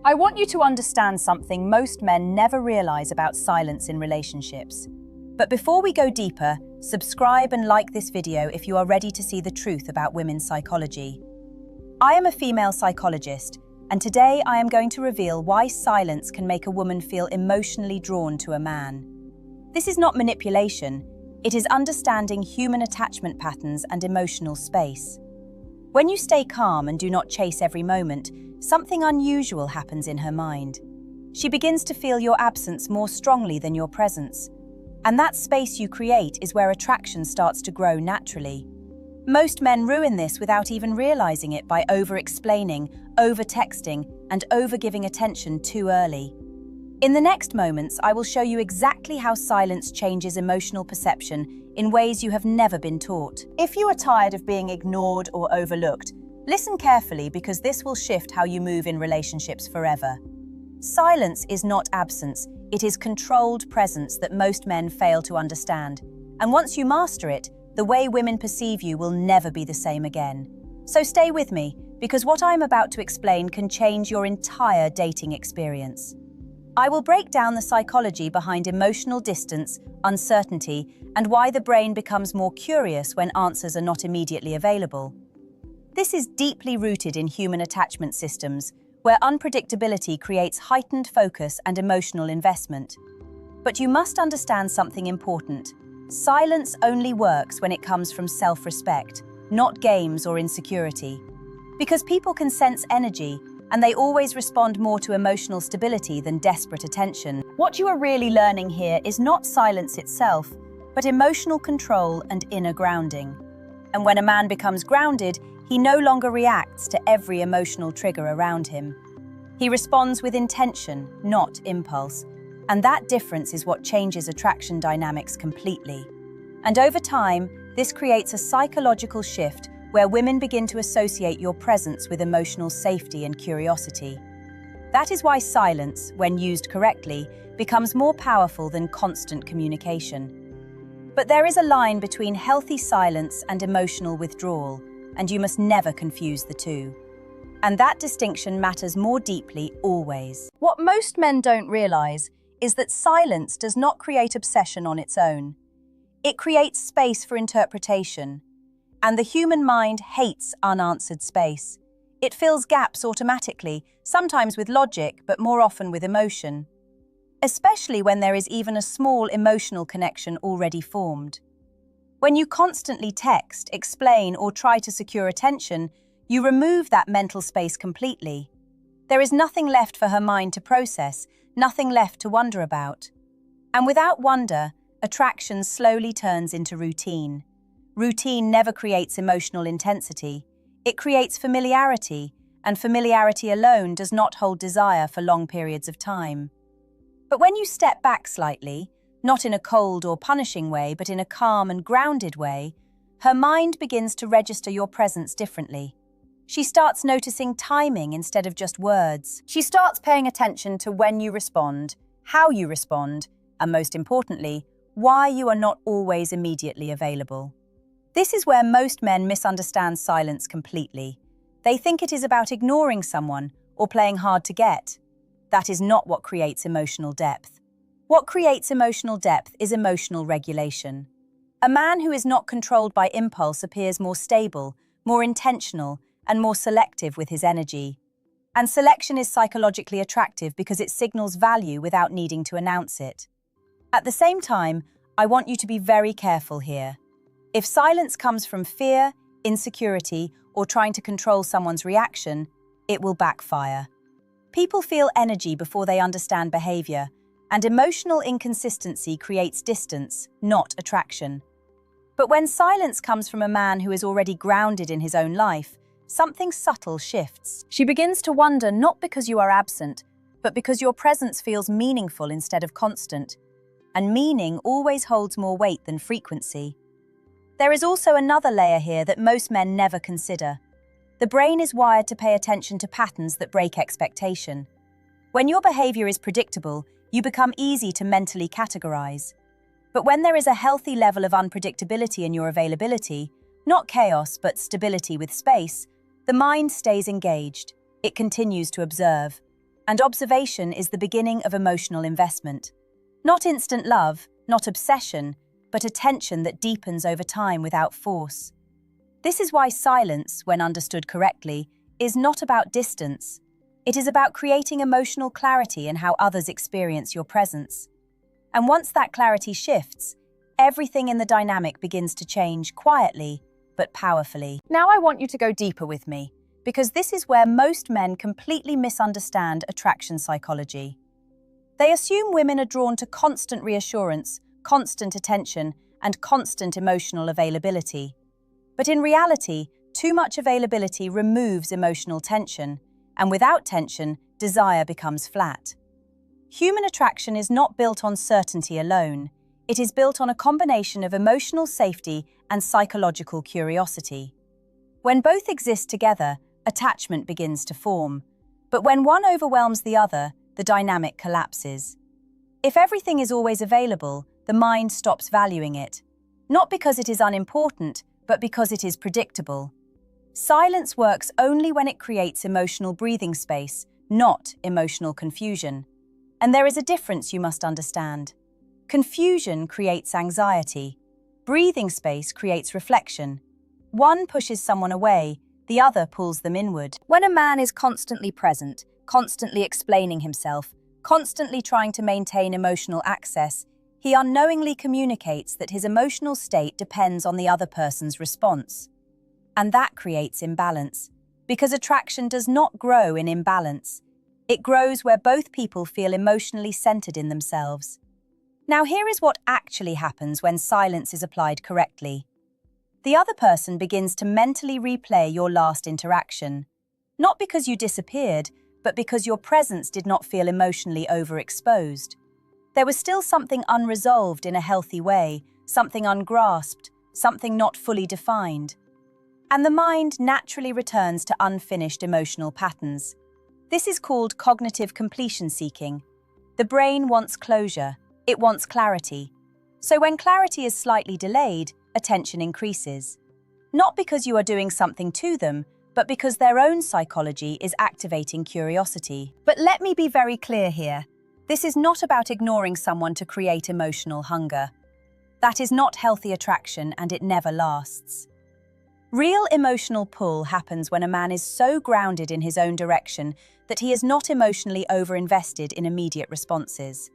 I want you to understand something most men never realize about silence in relationships. But before we go deeper, subscribe and like this video if you are ready to see the truth about women's psychology. I am a female psychologist, and today I am going to reveal why silence can make a woman feel emotionally drawn to a man. This is not manipulation, it is understanding human attachment patterns and emotional space. When you stay calm and do not chase every moment, something unusual happens in her mind. She begins to feel your absence more strongly than your presence. And that space you create is where attraction starts to grow naturally. Most men ruin this without even realizing it by over-explaining, over-texting, and over-giving attention too early. In the next moments, I will show you exactly how silence changes emotional perception in ways you have never been taught. If you are tired of being ignored or overlooked, listen carefully because this will shift how you move in relationships forever. Silence is not absence, it is controlled presence that most men fail to understand. And once you master it, the way women perceive you will never be the same again. So stay with me, because what I'm about to explain can change your entire dating experience. I will break down the psychology behind emotional distance, uncertainty, and why the brain becomes more curious when answers are not immediately available. This is deeply rooted in human attachment systems, where unpredictability creates heightened focus and emotional investment. But you must understand something important. Silence only works when it comes from self-respect, not games or insecurity. Because people can sense energy, and they always respond more to emotional stability than desperate attention. What you are really learning here is not silence itself, but emotional control and inner grounding. And when a man becomes grounded, he no longer reacts to every emotional trigger around him. He responds with intention, not impulse. And that difference is what changes attraction dynamics completely. And over time, this creates a psychological shift where women begin to associate your presence with emotional safety and curiosity. That is why silence, when used correctly, becomes more powerful than constant communication. But there is a line between healthy silence and emotional withdrawal, and you must never confuse the two. And that distinction matters more deeply always. What most men don't realize is that silence does not create obsession on its own. It creates space for interpretation. And the human mind hates unanswered space. It fills gaps automatically, sometimes with logic, but more often with emotion. Especially when there is even a small emotional connection already formed. When you constantly text, explain, or try to secure attention, you remove that mental space completely. There is nothing left for her mind to process, nothing left to wonder about. And without wonder, attraction slowly turns into routine. Routine never creates emotional intensity. It creates familiarity, and familiarity alone does not hold desire for long periods of time. But when you step back slightly, not in a cold or punishing way, but in a calm and grounded way, her mind begins to register your presence differently. She starts noticing timing instead of just words. She starts paying attention to when you respond, how you respond, and most importantly, why you are not always immediately available. This is where most men misunderstand silence completely. They think it is about ignoring someone or playing hard to get. That is not what creates emotional depth. What creates emotional depth is emotional regulation. A man who is not controlled by impulse appears more stable, more intentional, and more selective with his energy. And selection is psychologically attractive because it signals value without needing to announce it. At the same time, I want you to be very careful here. If silence comes from fear, insecurity, or trying to control someone's reaction, it will backfire. People feel energy before they understand behavior, and emotional inconsistency creates distance, not attraction. But when silence comes from a man who is already grounded in his own life, something subtle shifts. She begins to wonder not because you are absent, but because your presence feels meaningful instead of constant. And meaning always holds more weight than frequency. There is also another layer here that most men never consider. The brain is wired to pay attention to patterns that break expectation. When your behavior is predictable, you become easy to mentally categorize. But when there is a healthy level of unpredictability in your availability, not chaos but stability with space, the mind stays engaged. It continues to observe. And observation is the beginning of emotional investment. Not instant love, not obsession, but attention that deepens over time without force. This is why silence, when understood correctly, is not about distance. It is about creating emotional clarity in how others experience your presence. And once that clarity shifts, everything in the dynamic begins to change quietly, but powerfully. Now I want you to go deeper with me, because this is where most men completely misunderstand attraction psychology. They assume women are drawn to constant reassurance, constant attention, and constant emotional availability. But in reality, too much availability removes emotional tension, and without tension, desire becomes flat. Human attraction is not built on certainty alone. It is built on a combination of emotional safety and psychological curiosity. When both exist together, attachment begins to form. But when one overwhelms the other, the dynamic collapses. If everything is always available, the mind stops valuing it. Not because it is unimportant, but because it is predictable. Silence works only when it creates emotional breathing space, not emotional confusion. And there is a difference you must understand. Confusion creates anxiety. Breathing space creates reflection. One pushes someone away, the other pulls them inward. When a man is constantly present, constantly explaining himself, constantly trying to maintain emotional access, he unknowingly communicates that his emotional state depends on the other person's response. And that creates imbalance, because attraction does not grow in imbalance. It grows where both people feel emotionally centered in themselves. Now here is what actually happens when silence is applied correctly. The other person begins to mentally replay your last interaction, not because you disappeared, but because your presence did not feel emotionally overexposed. There was still something unresolved in a healthy way, something ungrasped, something not fully defined. And the mind naturally returns to unfinished emotional patterns. This is called cognitive completion seeking. The brain wants closure, it wants clarity. So when clarity is slightly delayed, attention increases. Not because you are doing something to them, but because their own psychology is activating curiosity. But let me be very clear here. This is not about ignoring someone to create emotional hunger. That is not healthy attraction, and it never lasts. Real emotional pull happens when a man is so grounded in his own direction that he is not emotionally overinvested in immediate responses.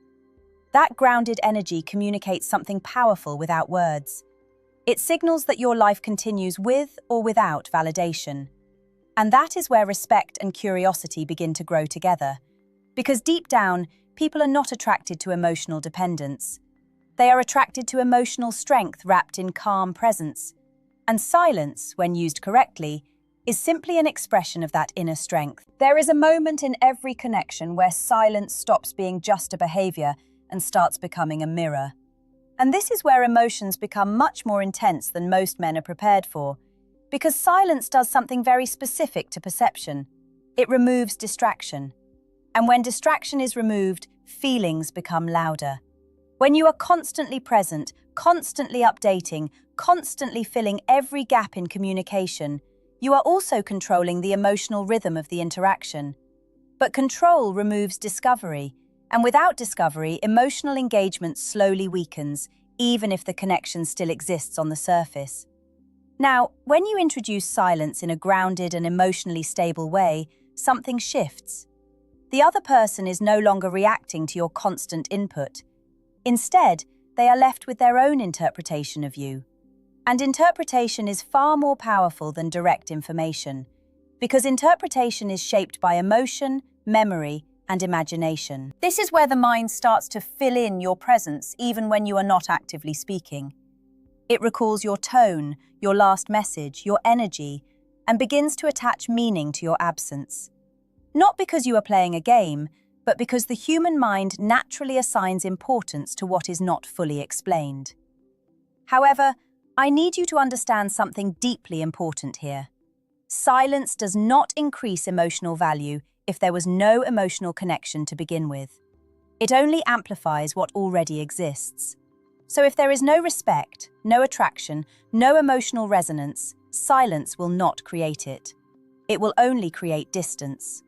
That grounded energy communicates something powerful without words. It signals that your life continues with or without validation. And that is where respect and curiosity begin to grow together. Because deep down, people are not attracted to emotional dependence. They are attracted to emotional strength wrapped in calm presence. And silence, when used correctly, is simply an expression of that inner strength. There is a moment in every connection where silence stops being just a behavior and starts becoming a mirror. And this is where emotions become much more intense than most men are prepared for, because silence does something very specific to perception. It removes distraction. And when distraction is removed, feelings become louder. When you are constantly present, constantly updating, constantly filling every gap in communication, you are also controlling the emotional rhythm of the interaction. But control removes discovery, and without discovery, emotional engagement slowly weakens, even if the connection still exists on the surface. Now, when you introduce silence in a grounded and emotionally stable way, something shifts. The other person is no longer reacting to your constant input. Instead, they are left with their own interpretation of you. And interpretation is far more powerful than direct information, because interpretation is shaped by emotion, memory, and imagination. This is where the mind starts to fill in your presence even when you are not actively speaking. It recalls your tone, your last message, your energy, and begins to attach meaning to your absence. Not because you are playing a game, but because the human mind naturally assigns importance to what is not fully explained. However, I need you to understand something deeply important here. Silence does not increase emotional value if there was no emotional connection to begin with. It only amplifies what already exists. So if there is no respect, no attraction, no emotional resonance, silence will not create it. It will only create distance.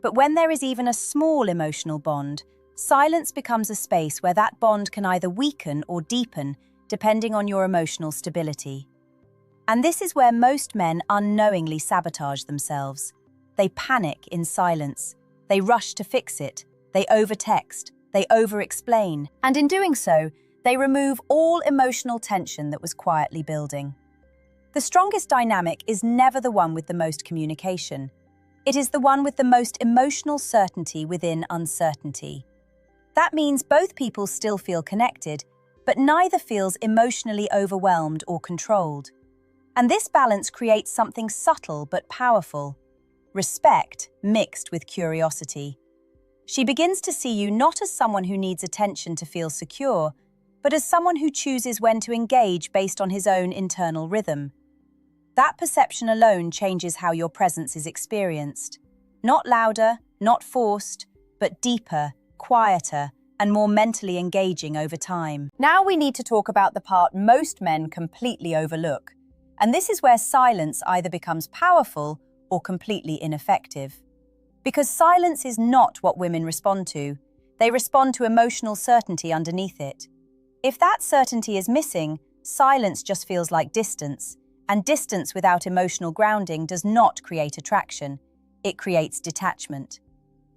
But when there is even a small emotional bond, silence becomes a space where that bond can either weaken or deepen, depending on your emotional stability. And this is where most men unknowingly sabotage themselves. They panic in silence. They rush to fix it. They overtext. They over-explain. And in doing so, they remove all emotional tension that was quietly building. The strongest dynamic is never the one with the most communication. It is the one with the most emotional certainty within uncertainty. That means both people still feel connected, but neither feels emotionally overwhelmed or controlled. And this balance creates something subtle but powerful: respect mixed with curiosity. She begins to see you not as someone who needs attention to feel secure, but as someone who chooses when to engage based on his own internal rhythm. That perception alone changes how your presence is experienced. Not louder, not forced, but deeper, quieter, and more mentally engaging over time. Now we need to talk about the part most men completely overlook. And this is where silence either becomes powerful or completely ineffective. Because silence is not what women respond to. They respond to emotional certainty underneath it. If that certainty is missing, silence just feels like distance. And distance without emotional grounding does not create attraction. It creates detachment.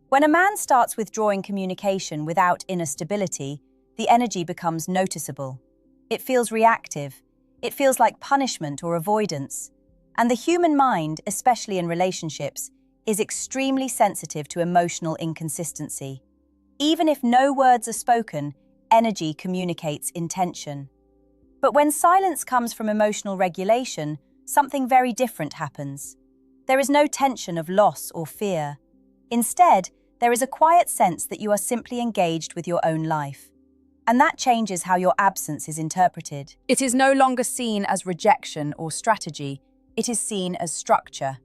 When a man starts withdrawing communication without inner stability, the energy becomes noticeable. It feels reactive. It feels like punishment or avoidance. And the human mind, especially in relationships, is extremely sensitive to emotional inconsistency. Even if no words are spoken, energy communicates intention. But when silence comes from emotional regulation, something very different happens. There is no tension of loss or fear. Instead, there is a quiet sense that you are simply engaged with your own life. And that changes how your absence is interpreted. It is no longer seen as rejection or strategy. It is seen as structure.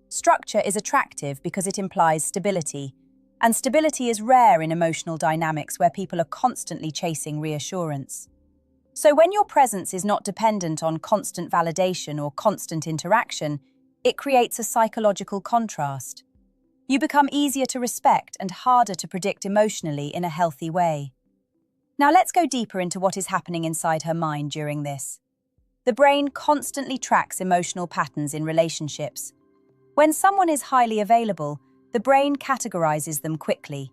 Structure is attractive because it implies stability. And stability is rare in emotional dynamics where people are constantly chasing reassurance. So when your presence is not dependent on constant validation or constant interaction, it creates a psychological contrast. You become easier to respect and harder to predict emotionally in a healthy way. Now let's go deeper into what is happening inside her mind during this. The brain constantly tracks emotional patterns in relationships. When someone is highly available, the brain categorizes them quickly.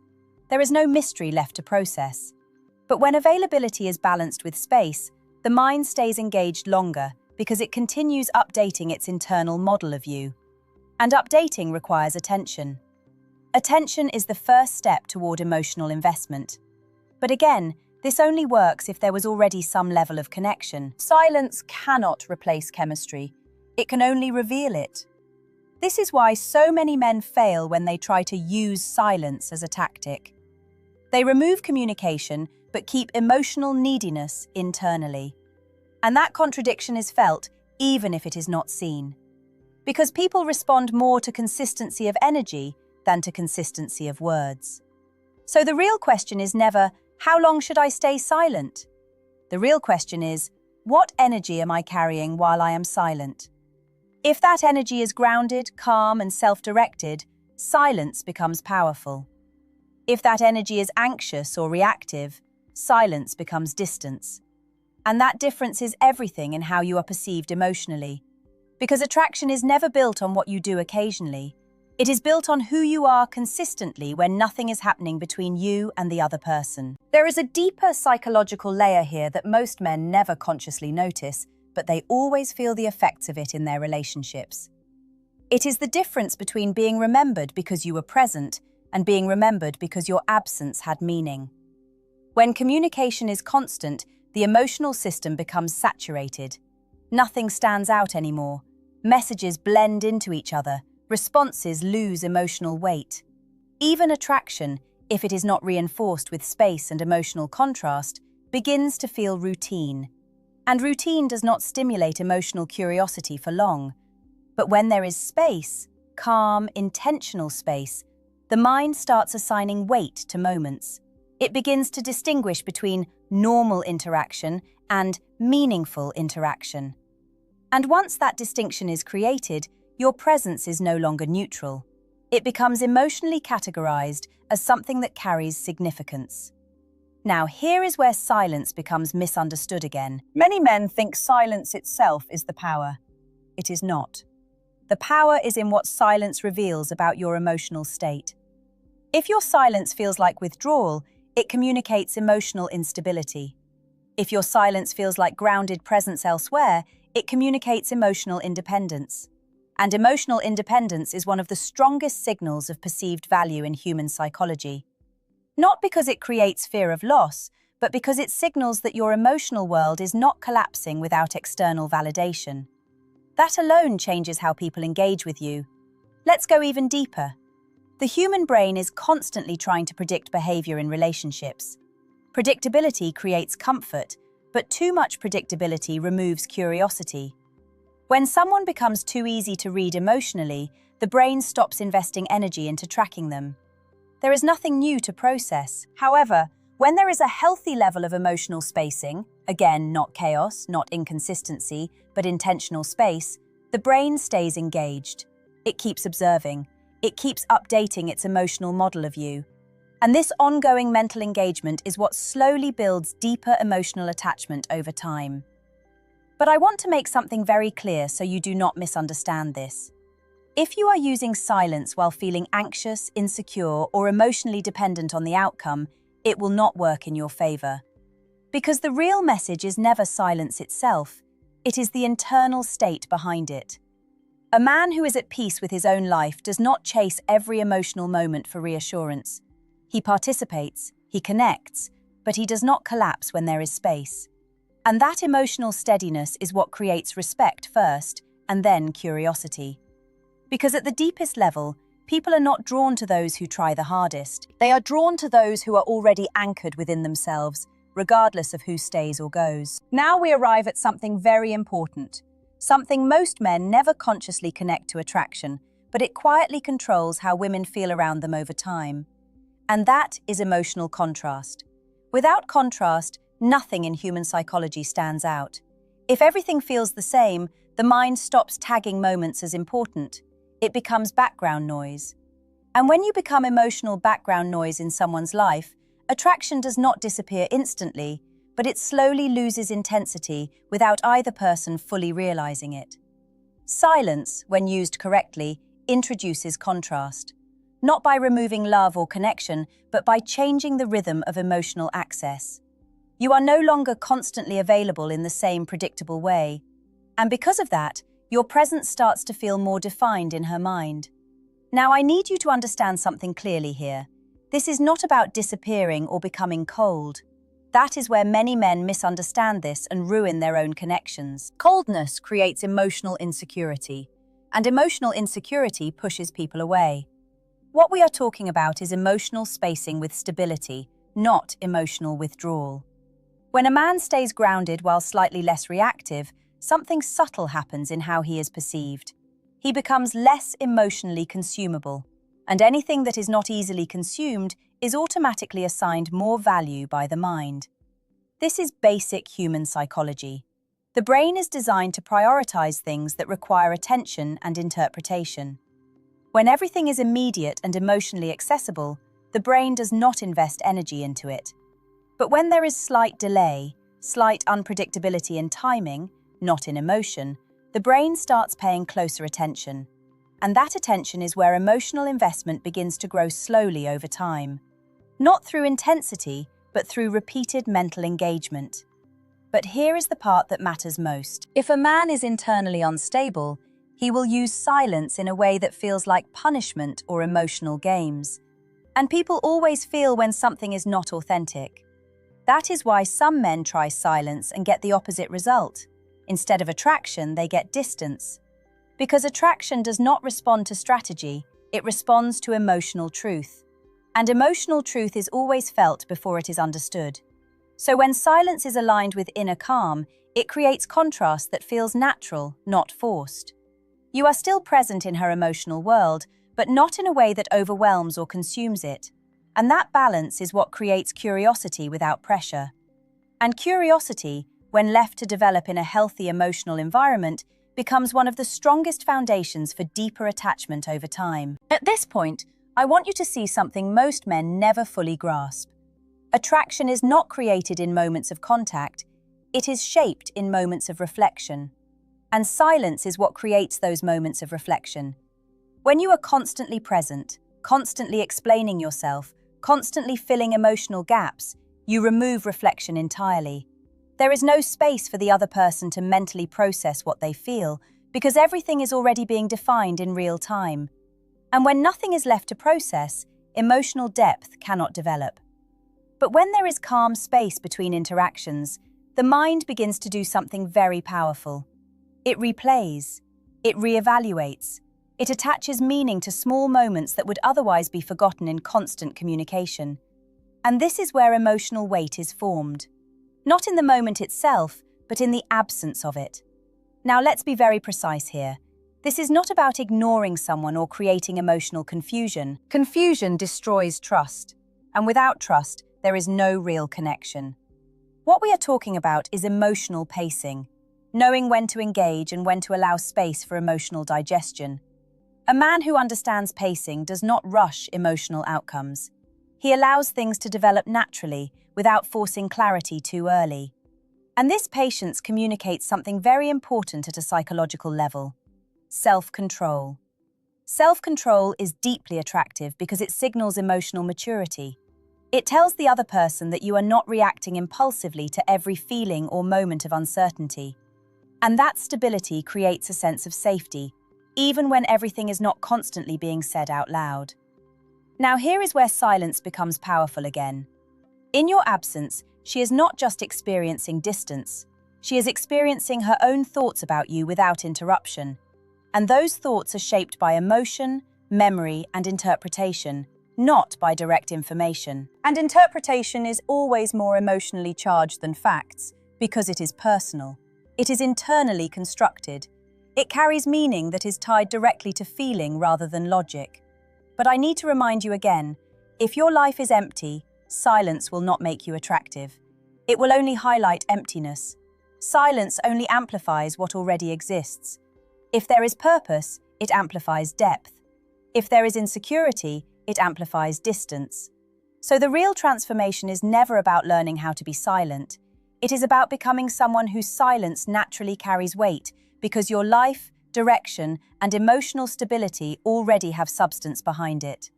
There is no mystery left to process. But when availability is balanced with space, the mind stays engaged longer because it continues updating its internal model of you. And updating requires attention. Attention is the first step toward emotional investment. But again, this only works if there was already some level of connection. Silence cannot replace chemistry. It can only reveal it. This is why so many men fail when they try to use silence as a tactic. They remove communication but keep emotional neediness internally. And that contradiction is felt even if it is not seen. Because people respond more to consistency of energy than to consistency of words. So the real question is never, how long should I stay silent? The real question is, what energy am I carrying while I am silent? If that energy is grounded, calm, and self-directed, silence becomes powerful. If that energy is anxious or reactive, silence becomes distance. And that difference is everything in how you are perceived emotionally. Because attraction is never built on what you do occasionally. It is built on who you are consistently when nothing is happening between you and the other person. There is a deeper psychological layer here that most men never consciously notice, but they always feel the effects of it in their relationships. It is the difference between being remembered because you were present and being remembered because your absence had meaning. When communication is constant, the emotional system becomes saturated. Nothing stands out anymore. Messages blend into each other. Responses lose emotional weight. Even attraction, if it is not reinforced with space and emotional contrast, begins to feel routine. And routine does not stimulate emotional curiosity for long. But when there is space, calm, intentional space, the mind starts assigning weight to moments. It begins to distinguish between normal interaction and meaningful interaction. And once that distinction is created, your presence is no longer neutral. It becomes emotionally categorized as something that carries significance. Now, here is where silence becomes misunderstood again. Many men think silence itself is the power. It is not. The power is in what silence reveals about your emotional state. If your silence feels like withdrawal, it communicates emotional instability. If your silence feels like grounded presence elsewhere, it communicates emotional independence. And emotional independence is one of the strongest signals of perceived value in human psychology. Not because it creates fear of loss, but because it signals that your emotional world is not collapsing without external validation. That alone changes how people engage with you. Let's go even deeper. The human brain is constantly trying to predict behavior in relationships. Predictability creates comfort, but too much predictability removes curiosity. When someone becomes too easy to read emotionally, the brain stops investing energy into tracking them. There is nothing new to process. However, when there is a healthy level of emotional spacing, again, not chaos, not inconsistency, but intentional space, the brain stays engaged. It keeps observing. It keeps updating its emotional model of you. And this ongoing mental engagement is what slowly builds deeper emotional attachment over time. But I want to make something very clear so you do not misunderstand this. If you are using silence while feeling anxious, insecure, or emotionally dependent on the outcome, it will not work in your favor. Because the real message is never silence itself, it is the internal state behind it. A man who is at peace with his own life does not chase every emotional moment for reassurance. He participates, he connects, but he does not collapse when there is space. And that emotional steadiness is what creates respect first, and then curiosity. Because at the deepest level, people are not drawn to those who try the hardest. They are drawn to those who are already anchored within themselves, regardless of who stays or goes. Now we arrive at something very important, something most men never consciously connect to attraction, but it quietly controls how women feel around them over time. And that is emotional contrast. Without contrast, nothing in human psychology stands out. If everything feels the same, the mind stops tagging moments as important. It becomes background noise. And when you become emotional background noise in someone's life, attraction does not disappear instantly, but it slowly loses intensity without either person fully realizing it. Silence, when used correctly, introduces contrast. Not by removing love or connection, but by changing the rhythm of emotional access. You are no longer constantly available in the same predictable way. And because of that, your presence starts to feel more defined in her mind. Now, I need you to understand something clearly here. This is not about disappearing or becoming cold. That is where many men misunderstand this and ruin their own connections. Coldness creates emotional insecurity, and emotional insecurity pushes people away. What we are talking about is emotional spacing with stability, not emotional withdrawal. When a man stays grounded while slightly less reactive, something subtle happens in how he is perceived. He becomes less emotionally consumable, and anything that is not easily consumed is automatically assigned more value by the mind. This is basic human psychology. The brain is designed to prioritize things that require attention and interpretation. When everything is immediate and emotionally accessible, the brain does not invest energy into it. But when there is slight delay, slight unpredictability in timing, not in emotion, the brain starts paying closer attention. And that attention is where emotional investment begins to grow slowly over time. Not through intensity, but through repeated mental engagement. But here is the part that matters most. If a man is internally unstable, he will use silence in a way that feels like punishment or emotional games. And people always feel when something is not authentic. That is why some men try silence and get the opposite result. Instead of attraction, they get distance. Because attraction does not respond to strategy, it responds to emotional truth. And emotional truth is always felt before it is understood. So when silence is aligned with inner calm, it creates contrast that feels natural, not forced. You are still present in her emotional world, but not in a way that overwhelms or consumes it. And that balance is what creates curiosity without pressure. And curiosity, when left to develop in a healthy emotional environment, becomes one of the strongest foundations for deeper attachment over time. At this point, I want you to see something most men never fully grasp. Attraction is not created in moments of contact, it is shaped in moments of reflection. And silence is what creates those moments of reflection. When you are constantly present, constantly explaining yourself, constantly filling emotional gaps, you remove reflection entirely. There is no space for the other person to mentally process what they feel, because everything is already being defined in real time. And when nothing is left to process, emotional depth cannot develop. But when there is calm space between interactions, the mind begins to do something very powerful. It replays, it reevaluates, it attaches meaning to small moments that would otherwise be forgotten in constant communication. And this is where emotional weight is formed. Not in the moment itself, but in the absence of it. Now let's be very precise here. This is not about ignoring someone or creating emotional confusion. Confusion destroys trust, and without trust, there is no real connection. What we are talking about is emotional pacing, knowing when to engage and when to allow space for emotional digestion. A man who understands pacing does not rush emotional outcomes. He allows things to develop naturally without forcing clarity too early. And this patience communicates something very important at a psychological level: self-control. Self-control is deeply attractive because it signals emotional maturity. It tells the other person that you are not reacting impulsively to every feeling or moment of uncertainty. And that stability creates a sense of safety, even when everything is not constantly being said out loud. Now here is where silence becomes powerful again. In your absence, she is not just experiencing distance, she is experiencing her own thoughts about you without interruption. And those thoughts are shaped by emotion, memory, and interpretation, not by direct information. And interpretation is always more emotionally charged than facts, because it is personal. It is internally constructed. It carries meaning that is tied directly to feeling rather than logic. But I need to remind you again, if your life is empty, silence will not make you attractive. It will only highlight emptiness. Silence only amplifies what already exists. If there is purpose, it amplifies depth. If there is insecurity, it amplifies distance. So the real transformation is never about learning how to be silent. It is about becoming someone whose silence naturally carries weight, because your life, direction, and emotional stability already have substance behind it.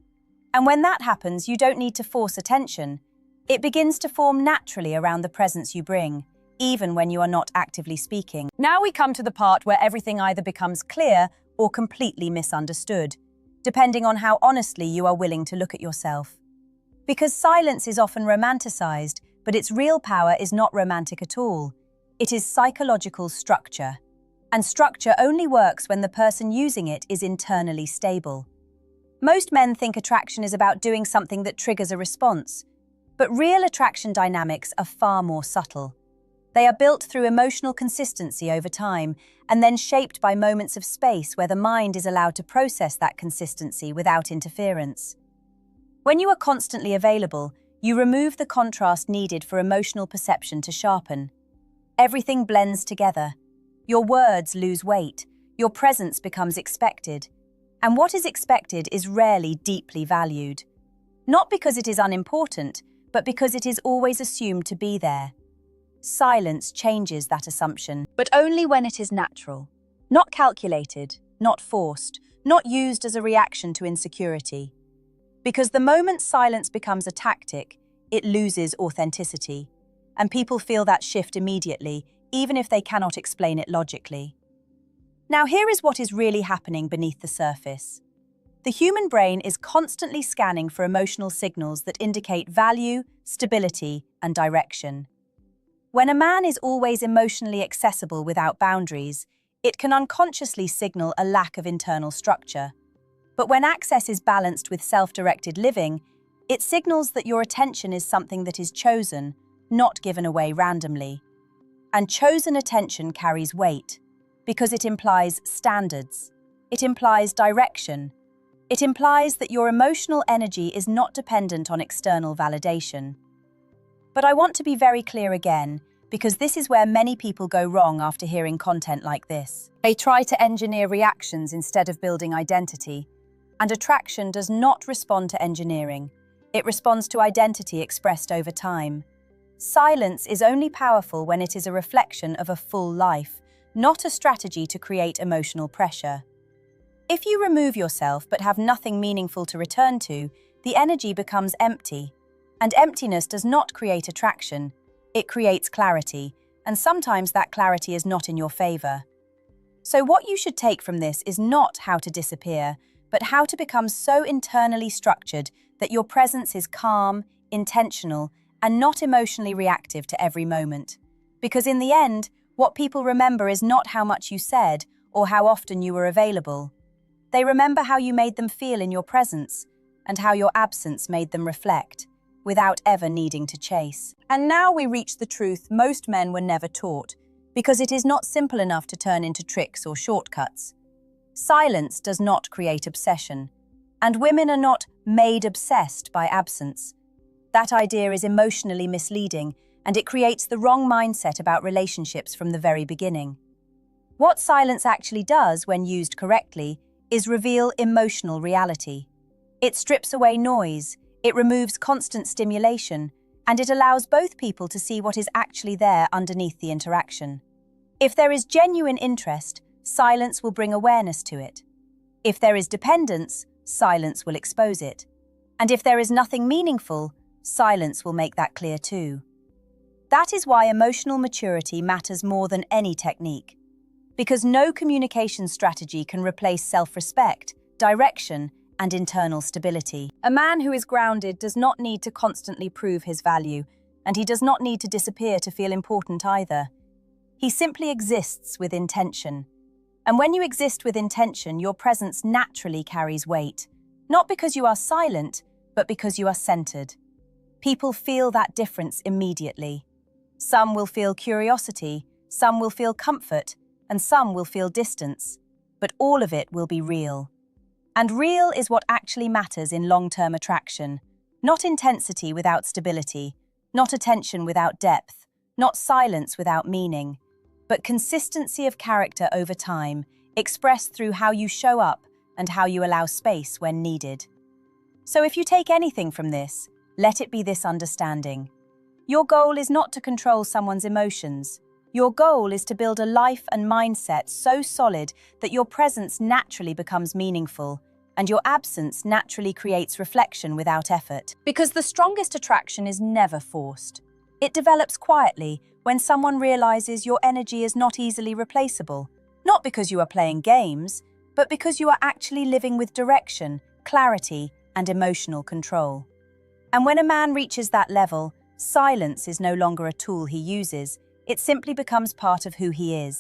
And when that happens, you don't need to force attention. It begins to form naturally around the presence you bring, even when you are not actively speaking. Now we come to the part where everything either becomes clear or completely misunderstood, depending on how honestly you are willing to look at yourself. Because silence is often romanticized, but its real power is not romantic at all. It is psychological structure. And structure only works when the person using it is internally stable. Most men think attraction is about doing something that triggers a response, but real attraction dynamics are far more subtle. They are built through emotional consistency over time and then shaped by moments of space where the mind is allowed to process that consistency without interference. When you are constantly available, you remove the contrast needed for emotional perception to sharpen. Everything blends together. Your words lose weight, your presence becomes expected, and what is expected is rarely deeply valued. Not because it is unimportant, but because it is always assumed to be there. Silence changes that assumption, but only when it is natural, not calculated, not forced, not used as a reaction to insecurity. Because the moment silence becomes a tactic, it loses authenticity, and people feel that shift immediately, even if they cannot explain it logically. Now here is what is really happening beneath the surface. The human brain is constantly scanning for emotional signals that indicate value, stability, and direction. When a man is always emotionally accessible without boundaries, it can unconsciously signal a lack of internal structure. But when access is balanced with self-directed living, it signals that your attention is something that is chosen, not given away randomly. And chosen attention carries weight, because it implies standards. It implies direction. It implies that your emotional energy is not dependent on external validation. But I want to be very clear again, because this is where many people go wrong after hearing content like this. They try to engineer reactions instead of building identity, and attraction does not respond to engineering. It responds to identity expressed over time. Silence is only powerful when it is a reflection of a full life, not a strategy to create emotional pressure. If you remove yourself but have nothing meaningful to return to, the energy becomes empty. And emptiness does not create attraction, it creates clarity, and sometimes that clarity is not in your favor. So what you should take from this is not how to disappear, but how to become so internally structured that your presence is calm, intentional, and not emotionally reactive to every moment. Because in the end, what people remember is not how much you said or how often you were available. They remember how you made them feel in your presence and how your absence made them reflect, without ever needing to chase. And now we reach the truth most men were never taught, because it is not simple enough to turn into tricks or shortcuts. Silence does not create obsession, and women are not made obsessed by absence. That idea is emotionally misleading, and it creates the wrong mindset about relationships from the very beginning. What silence actually does, when used correctly, is reveal emotional reality. It strips away noise, it removes constant stimulation, and it allows both people to see what is actually there underneath the interaction. If there is genuine interest, silence will bring awareness to it. If there is dependence, silence will expose it. And if there is nothing meaningful, silence will make that clear too. That is why emotional maturity matters more than any technique. Because no communication strategy can replace self-respect, direction, and internal stability. A man who is grounded does not need to constantly prove his value, and he does not need to disappear to feel important either. He simply exists with intention. And when you exist with intention, your presence naturally carries weight, not because you are silent, but because you are centered. People feel that difference immediately. Some will feel curiosity, some will feel comfort, and some will feel distance, but all of it will be real. And real is what actually matters in long-term attraction, not intensity without stability, not attention without depth, not silence without meaning, but consistency of character over time, expressed through how you show up and how you allow space when needed. So if you take anything from this, let it be this understanding. Your goal is not to control someone's emotions. Your goal is to build a life and mindset so solid that your presence naturally becomes meaningful, and your absence naturally creates reflection without effort. Because the strongest attraction is never forced. It develops quietly when someone realizes your energy is not easily replaceable, not because you are playing games, but because you are actually living with direction, clarity, and emotional control. And when a man reaches that level, silence is no longer a tool he uses, it simply becomes part of who he is.